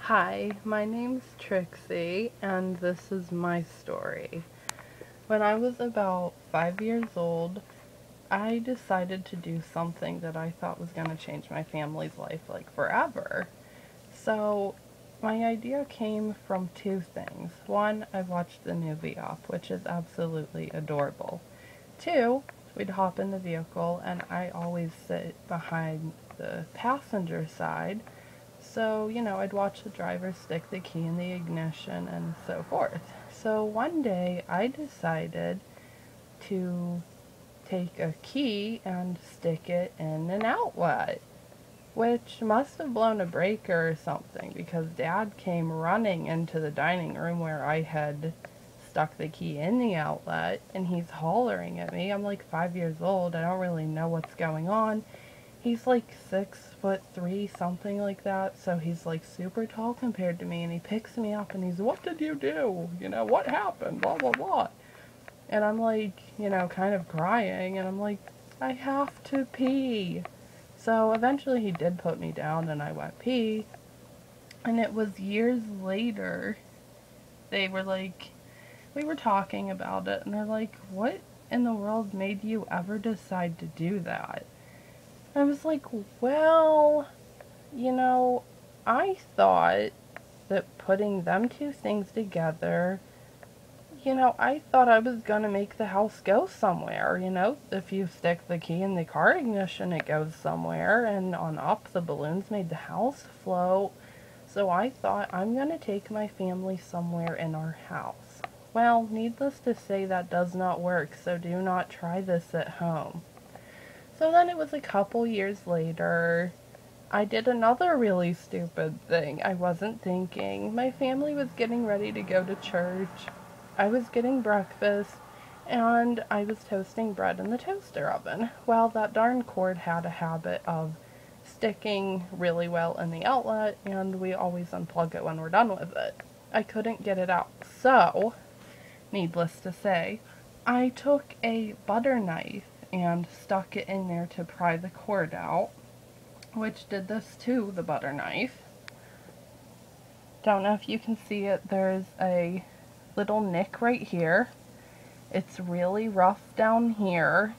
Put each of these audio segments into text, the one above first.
Hi, my name's Trixie, and this is my story. When I was about 5 years old, I decided to do something that I thought was going to change my family's life like forever. So, my idea came from two things. One, I watched the new V-Op, which is absolutely adorable. Two, we'd hop in the vehicle, and I always sit behind the passenger side. So, I'd watch the driver stick the key in the ignition and so forth. So one day I decided to take a key and stick it in an outlet, which must have blown a breaker or something because Dad came running into the dining room where I had stuck the key in the outlet, and he's hollering at me. I'm like 5 years old. I don't really know what's going on. He's like 6'3", something like that, so he's like super tall compared to me, and he picks me up and he's, "What did you do? What happened? Blah, blah, blah." And I'm like, kind of crying, and I'm like, "I have to pee." So eventually he did put me down and I went pee, and it was years later, they were like, we were talking about it, and they're like, "What in the world made you ever decide to do that?" I was like, well, you know, I thought that putting them two things together, I thought I was going to make the house go somewhere. If you stick the key in the car ignition, it goes somewhere, and on up, the balloons made the house float. So I thought, I'm going to take my family somewhere in our house. Well, needless to say, that does not work, so do not try this at home. So then it was a couple years later, I did another really stupid thing. I wasn't thinking. My family was getting ready to go to church. I was getting breakfast, and I was toasting bread in the toaster oven. Well, that darn cord had a habit of sticking really well in the outlet, and we always unplug it when we're done with it. I couldn't get it out. So, needless to say, I took a butter knife and stuck it in there to pry the cord out, which did this to the butter knife. Don't know if you can see it. There's a little nick right here. It's really rough down here.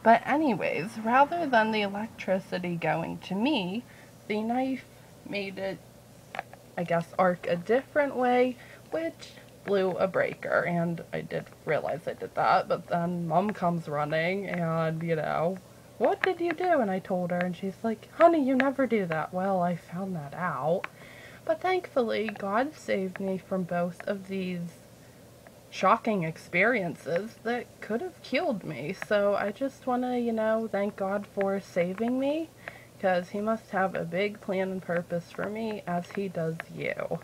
But anyways, rather than the electricity going to me, the knife made it, I guess, arc a different way, which blew a breaker. And I did realize I did that, but then Mom comes running and, "What did you do?" And I told her, and she's like, "Honey, you never do that." Well, I found that out. But thankfully, God saved me from both of these shocking experiences that could have killed me. So I just want to, thank God for saving me, because He must have a big plan and purpose for me as He does you.